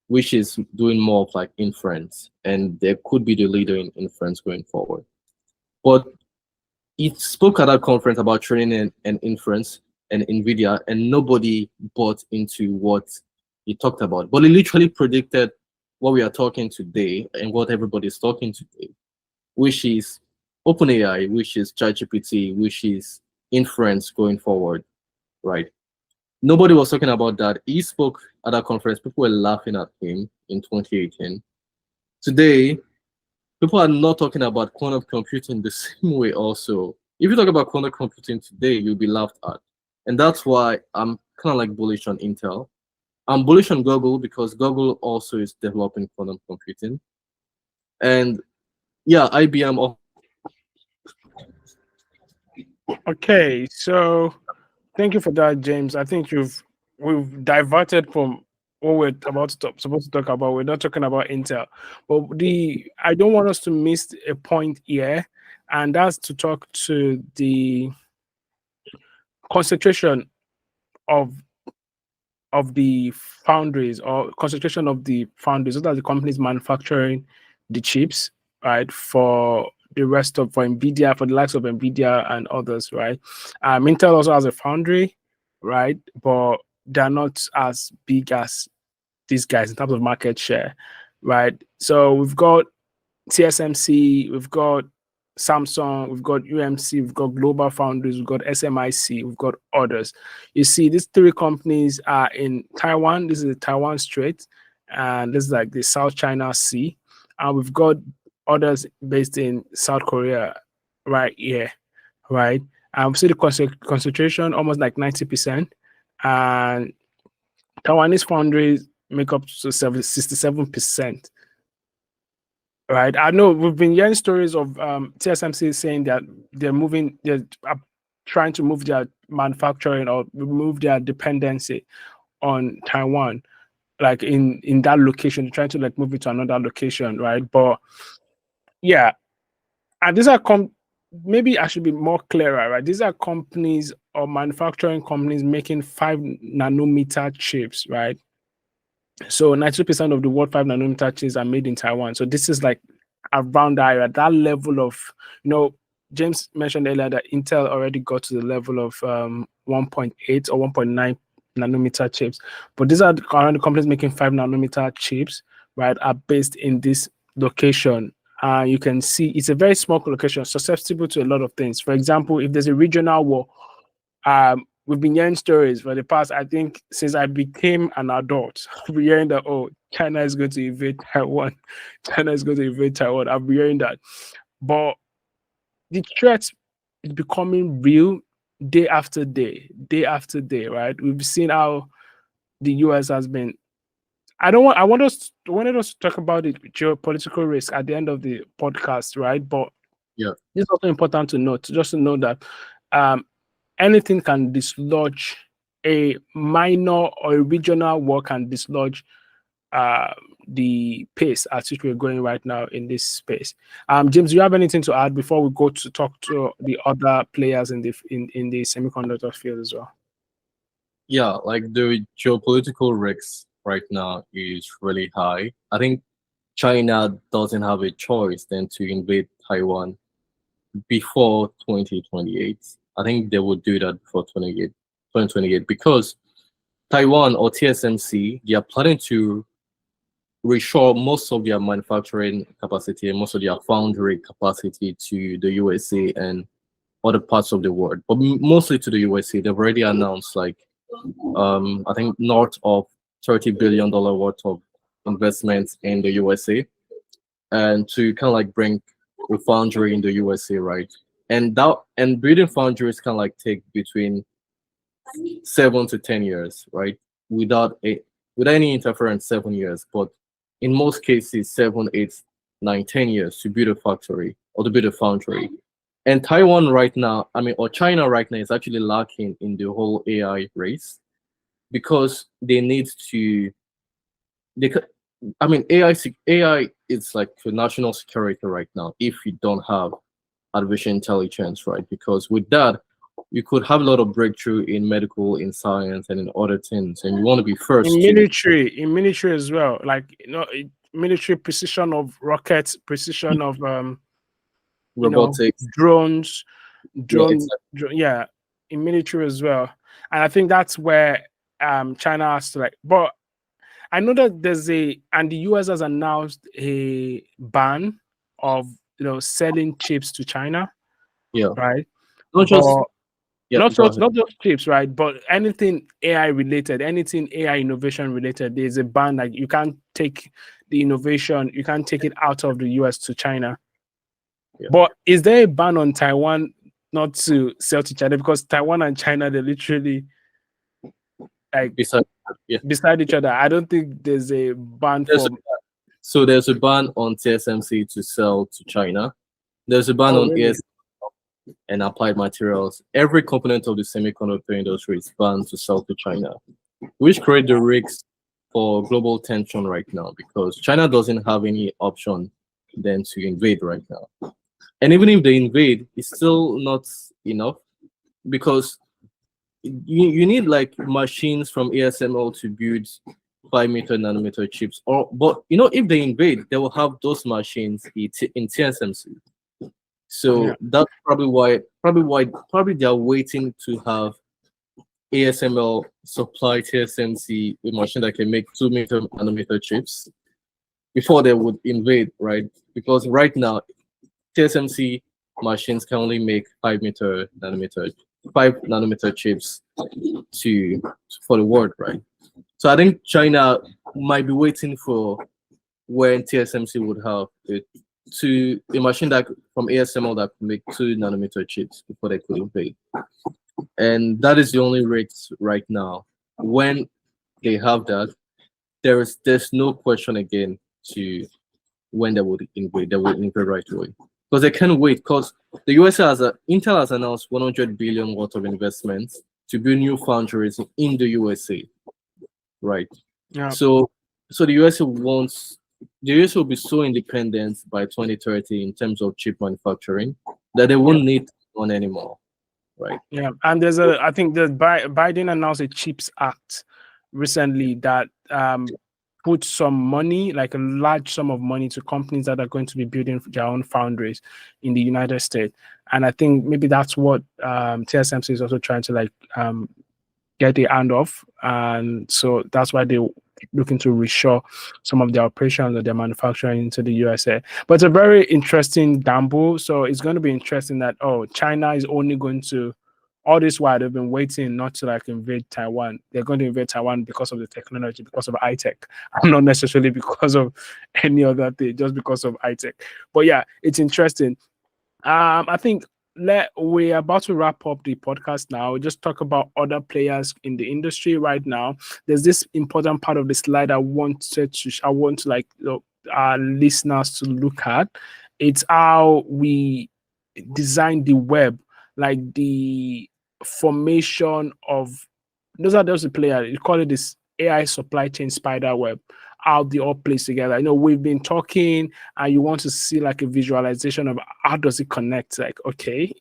which is doing more of like inference, and they could be the leader in inference going forward. But he spoke at that conference about training and inference and NVIDIA, and nobody bought into what he talked about. But he literally predicted what we are talking today and what everybody's talking today, which is OpenAI, which is ChatGPT, which is inference going forward, right? Nobody was talking about that. He spoke at that conference. People were laughing at him in 2018. Today, people are not talking about quantum computing the same way also. If you talk about quantum computing today, you'll be laughed at. And that's why I'm kind of like bullish on Intel. I'm bullish on Google because Google also is developing quantum computing. And yeah, IBM Okay, so thank you for that, James. I think we've diverted from what we're about to supposed to talk about. We're not talking about Intel, but I don't want us to miss a point here, and that's to talk to the concentration of the foundries, or concentration of the foundries. Those are the companies manufacturing the chips, right? For the rest of for Nvidia, for the likes of Nvidia and others, right? Intel also has a foundry, right? But they're not as big as these guys in terms of market share, right? So we've got TSMC, we've got Samsung, we've got UMC, we've got Global Foundries, we've got SMIC, we've got others. You see, these three companies are in Taiwan. This is the Taiwan Strait, and this is like the South China Sea. And we've got others based in South Korea right here, right? And we see the concentration almost like 90%. And Taiwanese foundries make up to 67%. Right. I know we've been hearing stories of TSMC saying that they're trying to move their manufacturing or remove their dependency on Taiwan, like in that location, they're trying to like move it to another location, right? But yeah, and these are maybe I should be more clearer, right? These are companies or manufacturing companies making 5 nanometer chips, right? So 90% of the world 5 nanometer chips are made in Taiwan. So this is like around that area, that level of, James mentioned earlier that Intel already got to the level of 1.8 or 1.9 nanometer chips. But these are the current companies making 5 nanometer chips, right, are based in this location. You can see it's a very small location, susceptible to a lot of things. For example, if there's a regional war, we've been hearing stories for the past, I think, since I became an adult. I've been hearing that, oh, China is going to invade Taiwan. China is going to invade Taiwan. I've been hearing that. But the threat is becoming real day after day, right? We've seen how the US has been. I wanted us to talk about the geopolitical risk at the end of the podcast, right? But yeah. it's also important to note, just to know that anything can dislodge a minor or a regional war, can dislodge the pace at which we're going right now in this space. James, do you have anything to add before we go to talk to the other players in the semiconductor field as well? Yeah, like the geopolitical risks right now is really high. I think China doesn't have a choice than to invade Taiwan before 2028. I think they would do that before 2028 because Taiwan or TSMC, they are planning to reshore most of their manufacturing capacity and most of their foundry capacity to the USA and other parts of the world, but mostly to the USA. They've already announced like I think north of $30 billion worth of investments in the USA, and to kind of like bring a foundry in the USA, right? And building foundries can like take between 7 to 10 years, right? Without a without any interference, 7 years. But in most cases, 7, 8, 9, 10 years to build a factory or to build a foundry. And Taiwan right now, I mean, or China right now is actually lacking in the whole AI race because they need to. They, I mean, AI is like for national security right now. If you don't have artificial intelligence, right? Because with that, you could have a lot of breakthrough in medical, in science, and in other things. And you want to be first to In military as well, like military precision of rockets, precision of you know robotics. drones, Yeah, drone, exactly. yeah, in military as well. And I think that's where China has to like. But I know that and the US has announced a ban of selling chips to China, Yeah, right? not just But yeah. Go ahead. not just chips, right? But anything AI related, anything AI innovation related, there's a ban. Like you can't take the innovation, you can't take it out of the US to China. Yeah, But is there a ban on Taiwan not to sell to China? Because Taiwan and China, they're literally like besides yeah, beside each other. I don't think there's a ban there's a, for. so there's a ban on TSMC to sell to China. There's a ban Oh, on really? AS and applied materials. Every component of the semiconductor industry is banned to sell to China, which create the risks for global tension right now because China doesn't have any option than to invade right now. And even if they invade, it's still not enough because you need like machines from ASML to build 5 meter nanometer chips. Or but if they invade, they will have those machines in TSMC. Yeah. So that's probably they're waiting to have ASML supply TSMC a machine that can make 2 meter nanometer chips before they would invade, right? Because right now TSMC machines can only make 5 nanometer chips to for the world, right? So I think China might be waiting for when TSMC would have a machine that from ASML that could make 2 nanometer chips before they could invade. And that is the only rates right now. When they have that, there's no question again to when they would invade. They would invade right away because they can't wait. Because the US Intel has announced 100 billion worth of investments to build new foundries in the USA, right? Yeah. So so the USA will be so independent by 2030 in terms of chip manufacturing that they Yeah. won't need one anymore, right? Yeah. And I think that Biden announced a CHIPS Act recently that put some money, like a large sum of money, to companies that are going to be building their own foundries in the United States. And I think maybe that's what TSMC is also trying to get the hand off. And so that's why they're looking to reshore some of their operations or their manufacturing into the USA. But it's a very interesting gamble. So it's going to be interesting that, China is only going to, all this while they've been waiting not to invade Taiwan. They're going to invade Taiwan because of the technology, because of high tech, not necessarily because of any other thing, just because of high tech. But yeah, it's interesting. I think we're about to wrap up the podcast now. Just talk about other players in the industry right now. There's this important part of the slide I want to our listeners to look at. It's how we design the web, like the formation of those are those players. You call it this AI supply chain spider web. how they all place together. We've been talking, and you want to see like a visualization of how does it connect. Like, okay,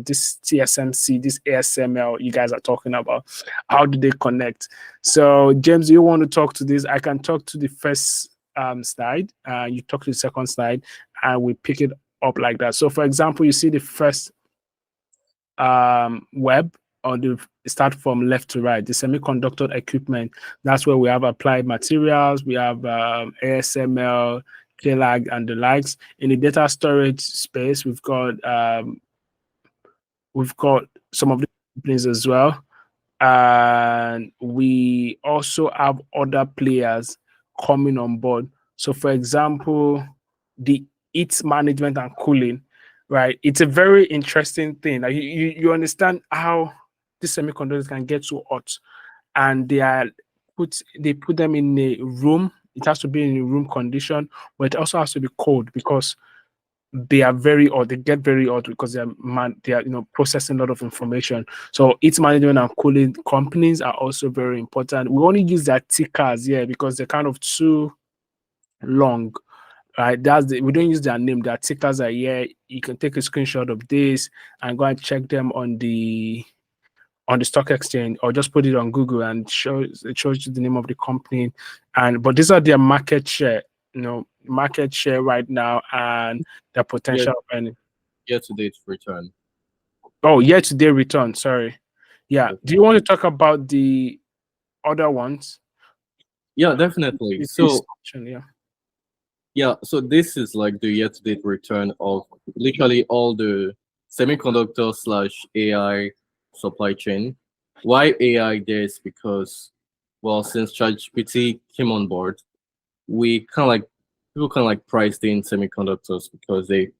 this TSMC, this ASML you guys are talking about, how do they connect? So, James, you want to talk to this? I can talk to the first slide. You talk to the second slide, and we pick it up like that. So, for example, you see the first web, or the start from left to right, the semiconductor equipment. That's where we have applied materials, we have ASML, KLAG, and the likes. In the data storage space, we've got some of the companies as well, and we also have other players coming on board. So, for example, the heat management and cooling, right? It's a very interesting thing. Like you understand how these semiconductors can get so hot, and they put them in a room. It has to be in a room condition, but it also has to be cold because they are very hot. They get very hot because they are processing a lot of information. So heat management and cooling companies are also very important. We only use their tickers here because they're kind of too long. Right, we don't use their name. Their tickers are here. You can take a screenshot of this and go and check them on the stock exchange, or just put it on Google and it shows you the name of the company. But these are their market share, market share right now, and their potential earning. Year-to-date return. Oh, year-to-date return. Sorry. Yeah. Do you want to talk about the other ones? Yeah, definitely. So this is like the year-to-date return of literally all the semiconductor/AI supply chain. Why AI there is because, well, since ChatGPT came on board, people kind of like priced in semiconductors because they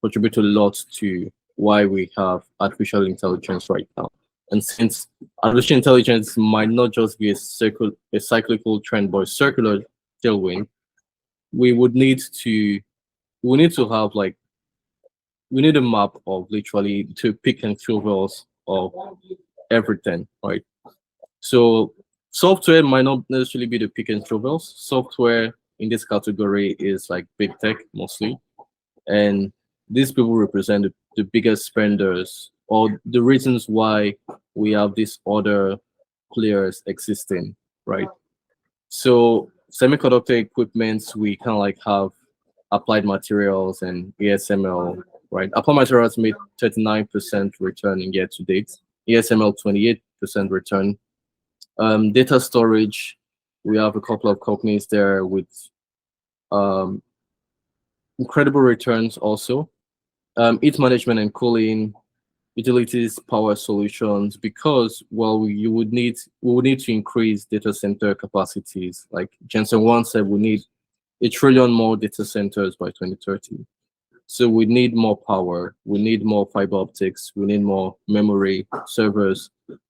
contribute a lot to why we have artificial intelligence right now. And since artificial intelligence might not just be a cyclical trend, but a circular tailwind, we need a map of literally to pick and choose of everything, right? So software might not necessarily be the pick and choose. Software in this category is like big tech mostly, and these people represent the biggest spenders, or the reasons why we have these other players existing, right? So semiconductor equipments, we kind of like have applied materials and ASML, right? Applied materials made 39% return in year to date. ASML 28% return. Data storage, we have a couple of companies there with incredible returns also. Heat management and cooling, utilities, power solutions, because we would need to increase data center capacities. Like Jensen once said, we need 1 trillion more data centers by 2030. So we need more power, we need more fiber optics, we need more memory, servers,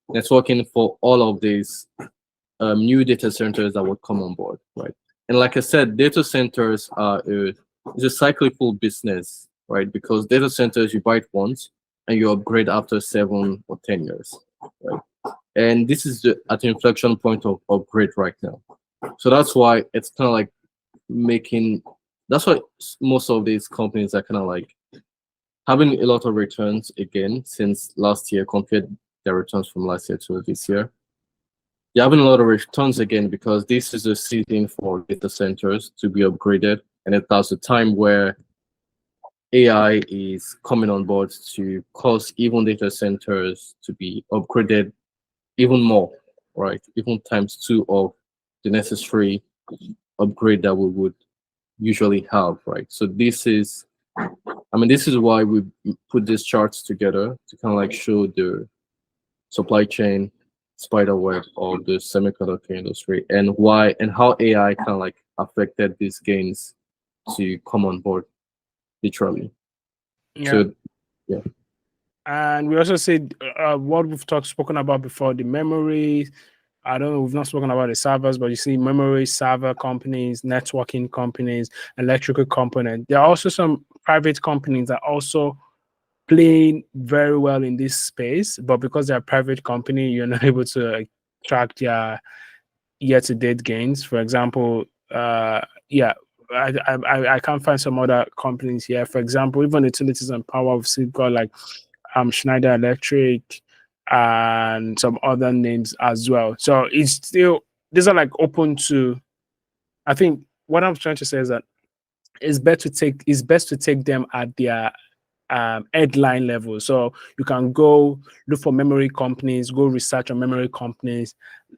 networking for all of these new data centers that would come on board, right? And like I said, data centers are it's a cyclical business, right? Because data centers, you buy it once and you upgrade after 7 or 10 years, right? And this is at the inflection point of upgrade right now. So that's why it's kind of like that's why most of these companies are kind of like having a lot of returns again since last year, compared their returns from last year to this year. They're having a lot of returns again because this is a season for data centers to be upgraded, and that's a time where AI is coming on board to cause even data centers to be upgraded even more, right? Even ×2 of the necessary upgrade that we would usually have, right? So this is why we put these charts together to kind of like show the supply chain spider web of the semiconductor industry, and how AI kind of like affected these gains to come on board, literally. Yeah. So, yeah. And we also said what we've spoken about before, the memory. I don't know, we've not spoken about the servers, but you see memory, server companies, networking companies, electrical component. There are also some private companies that are also playing very well in this space, but because they're a private company, you're not able to track their year-to-date gains. For example, yeah, I can't find some other companies here. For example, even utilities and power, we've got like Schneider Electric and some other names as well. So it's still, these are like open to, I think what I'm trying to say is that it's best to take them at their headline level. So you can go look for memory companies, go research on memory companies,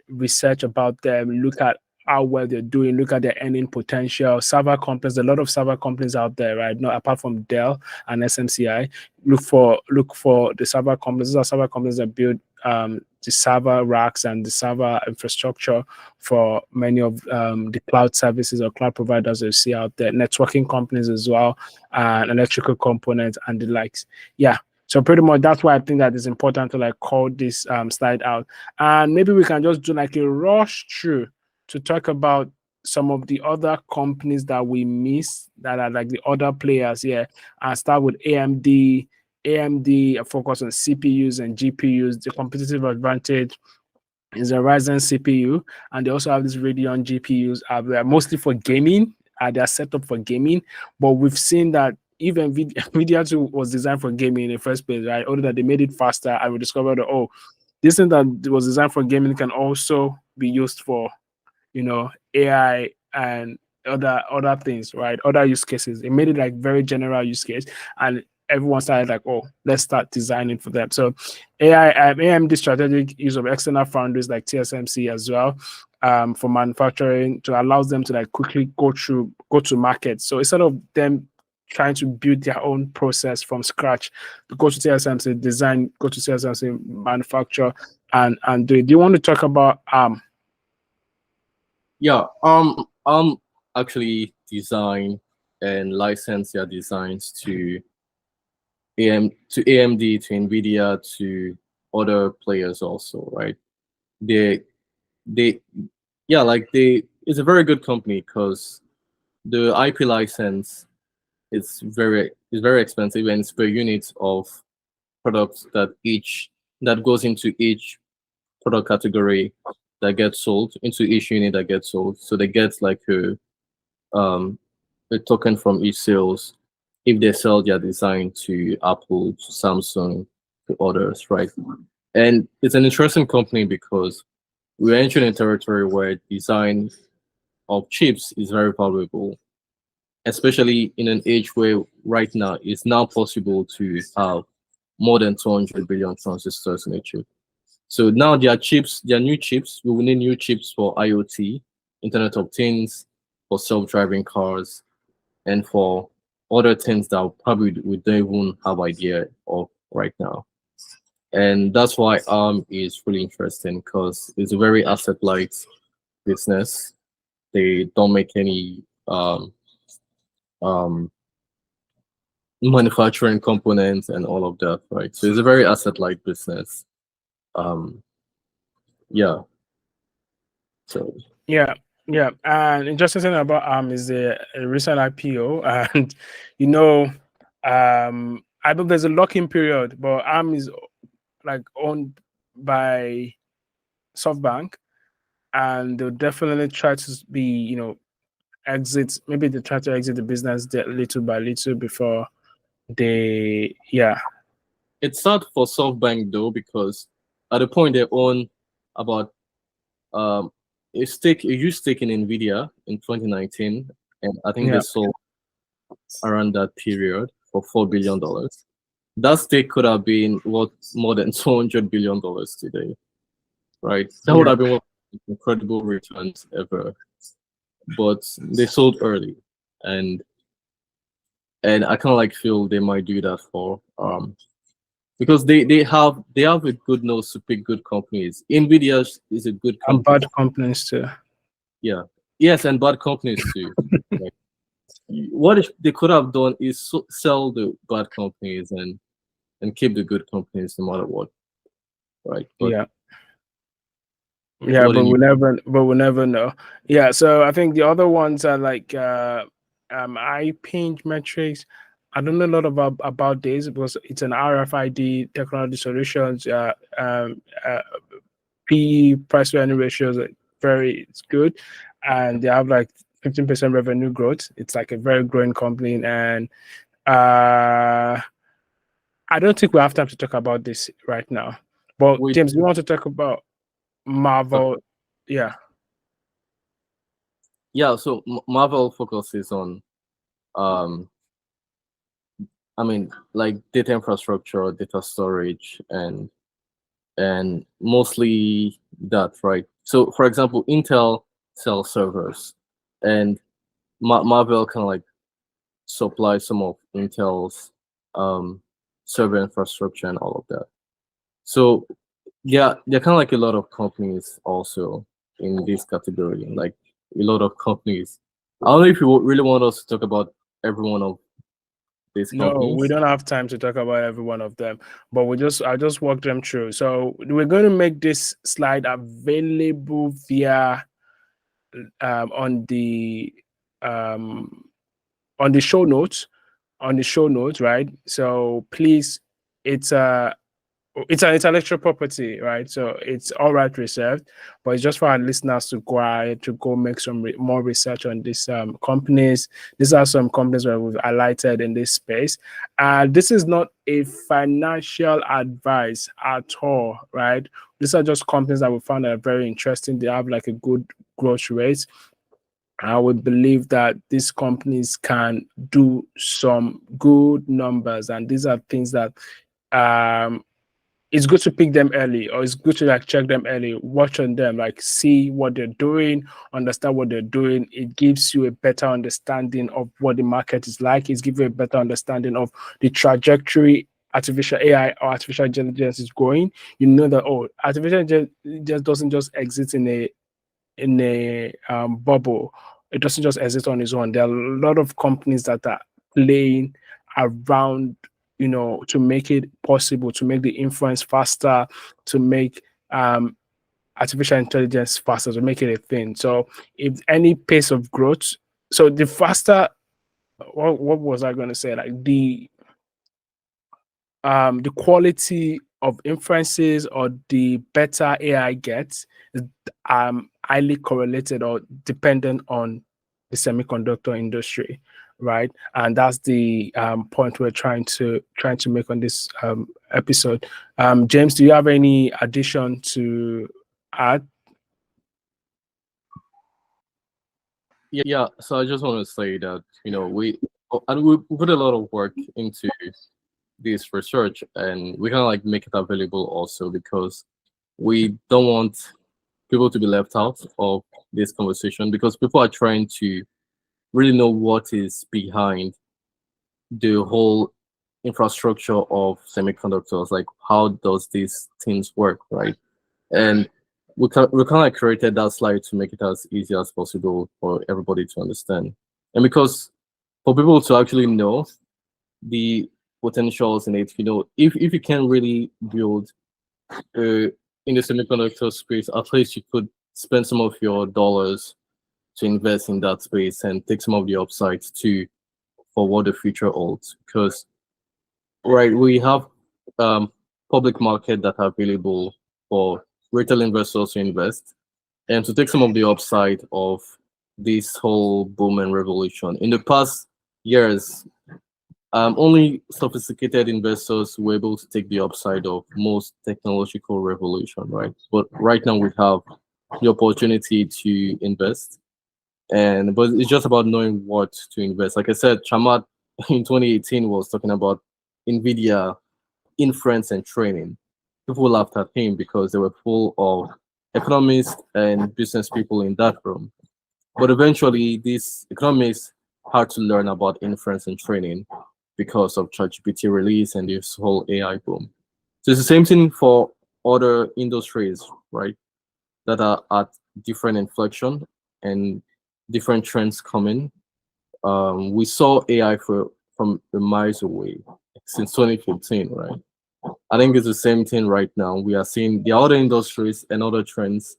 research about them, look at how well they're doing, look at their earning potential. Server companies, a lot of server companies out there, right? No, apart from Dell and SMCI, look for the server companies. These are server companies that build the server racks and the server infrastructure for many of the cloud services or cloud providers that you see out there. Networking companies as well, and electrical components and the likes. Yeah. So pretty much that's why I think that it's important to like call this slide out. And maybe we can just do like a rush through to talk about some of the other companies that we miss that are like the other players here. And start with AMD. AMD focus on CPUs and GPUs. The competitive advantage is a Ryzen CPU, and they also have these Radeon GPUs. They're mostly for gaming. They're set up for gaming, but we've seen that even NVIDIA too was designed for gaming in the first place, right? Only that they made it faster, and we discovered that, oh, this thing that was designed for gaming can also be used for, AI and other things, right? Other use cases. It made it like very general use case, and everyone started like, oh, let's start designing for them. So AMD strategic use of external foundries like TSMC as well, for manufacturing, to allow them to like quickly go to market. So instead of them trying to build their own process from scratch, go to TSMC design, go to TSMC manufacture, and do it. Do you want to talk about Yeah, actually design and license their designs to AMD, to NVIDIA, to other players also, right? They they yeah, like it's a very good company because the IP license is very expensive, and it's per unit of products that goes into each product category that gets sold, into each unit that gets sold. So they get like um a token from each sales if they sell their design to Apple, to Samsung, to others, right? And it's an interesting company because we're entering a territory where design of chips is very valuable, especially in an age where right now it's now possible to have more than 200 billion transistors in a chip. So now there are chips, there are new chips. We will need new chips for IoT, Internet of Things, for self-driving cars, and for other things that probably we don't even have idea of right now. And that's why ARM is really interesting because it's a very asset-light business. They don't make any um, manufacturing components and all of that, right? So it's a very asset-light business. Um, yeah. So Yeah, yeah. And interesting thing about is the recent IPO, and I know there's a lock-in period, but is like owned by SoftBank, and they'll definitely try to be, exit. Maybe they try to exit the business little by little before they, yeah. it's sad for SoftBank though, because at the point they own about a huge stake in Nvidia in 2019, and I think they Yeah. sold around that period for $4 billion. That stake could have been worth more than $200 billion today, right? That would Yeah. have been one of the incredible returns ever. But they sold early, and I kind of like feel they might do that for because they have a good nose to pick good companies. Nvidia is a good And company. bad companies too. Yeah. Yes, and bad companies too. Like, what if they could have done is sell the bad companies and keep the good companies no matter what, right? But Yeah. Yeah, what but in you? we'll never know. Yeah, so I think the other ones are like eye pinch metrics. I don't know a lot about this because it's an RFID technology solutions. P price to earning ratios are it's good, and they have like 15% revenue growth. It's like a very growing company, and I don't think we have time to talk about this right now. But Wait, James, you want to talk about Marvel? Yeah. yeah. So Marvel focuses on, um, I mean, like data infrastructure, data storage, and mostly that, right? So, for example, Intel sells servers, and Marvel kind of like supply some of Intel's um, server infrastructure and all of that. So, yeah, there are kind of like a lot of companies also in this category, like a lot of companies. I don't know if you really want us to talk about every one of these No, we companies. don't have time to talk about every one of them, but I just walk them through. So we're going to make this slide available via on um, the show notes, right? So please, it's an intellectual property, right? So it's all right reserved, but it's just for our listeners to go ahead to go make some more research on these companies. These are some companies where we've highlighted in this space. This is not a financial advice at all, right? These are just companies that we found that are very interesting. They have like a good growth rate. I would believe that these companies can do some good numbers, and these are things that it's good to pick them early, or it's good to like check them early, watch on them, like see what they're doing, understand what they're doing. It gives you a better understanding of what the market is like. It gives you a better understanding of the trajectory artificial AI or artificial intelligence is going. You know that, oh, artificial intelligence doesn't just exist in a bubble. It doesn't just exist on its own. There are a lot of companies that are playing around, to make it possible, to make the inference faster, to make artificial intelligence faster, to make it a thing. So if any pace of growth, so the faster, what was I going to say? Like the quality of inferences or the better AI gets is highly correlated or dependent on the semiconductor industry, right? And that's the point we're trying to make on this episode. James, do you have any addition to add? Yeah, so I just want to say that we put a lot of work into this research, and we kind of like make it available also because we don't want people to be left out of this conversation, because people are trying to really know what is behind the whole infrastructure of semiconductors, like how does these things work, right? And we kind of created that slide to make it as easy as possible for everybody to understand, and because for people to actually know the potentials in it, if you can really build in the semiconductor space, at least you could spend some of your dollars to invest in that space and take some of the upsides too for what the future holds. Because right, we have public market that are available for retail investors to invest and to take some of the upside of this whole boom and revolution. In the past years, only sophisticated investors were able to take the upside of most technological revolution, right? But right now we have the opportunity to invest, but it's just about knowing what to invest. Like I said, Chamat in 2018 was talking about NVIDIA inference and training. People laughed at him because they were full of economists and business people in that room. But eventually, these economists had to learn about inference and training because of ChatGPT release and this whole AI boom. So it's the same thing for other industries, right? That are at different inflection and different trends coming. We saw AI from the miles away since 2015, right? I think it's the same thing right now. We are seeing the other industries and other trends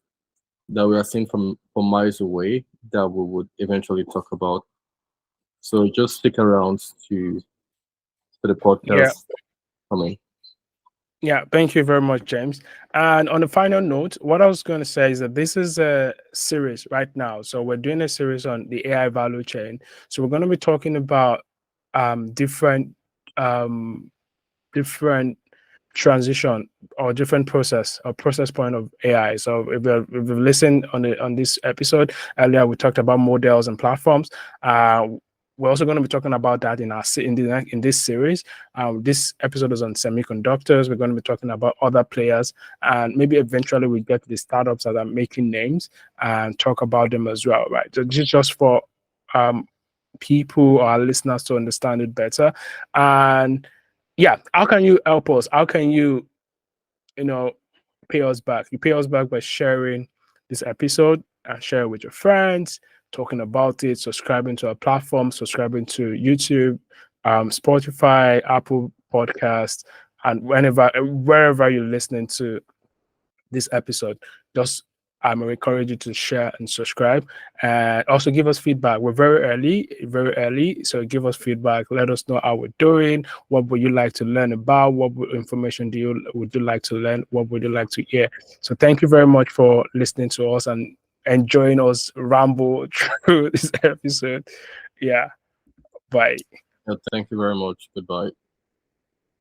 that we are seeing from miles away that we would eventually talk about. So just stick around to the Yeah. podcast coming. Yeah, thank you very much, James. And on the final note, what I was going to say is that this is a series right now. So we're doing a series on the AI value chain. So we're going to be talking about different um, different transition or different process or process point of AI. So if you've listened on this episode earlier, we talked about models and platforms. We're also going to be talking about that in in this series. This episode is on semiconductors. We're going to be talking about other players, and maybe eventually we get to the startups that are making names and talk about them as well, right? So just for um, people or our listeners to understand it better. And yeah, how can you help us? How can you know, pay us back? You pay us back by sharing this episode and share it with your friends, talking about it, subscribing to our platform, subscribing to YouTube, Spotify, Apple Podcast, and wherever you're listening to this episode. Just I'm encourage you to share and subscribe, and also give us feedback. We're very early, so give us feedback. Let us know how we're doing. What would you like to learn about? Information would you like to learn? What would you like to hear? So thank you very much for listening to us and enjoying us ramble through this episode. Yeah, bye. Yeah, thank you very much. Goodbye.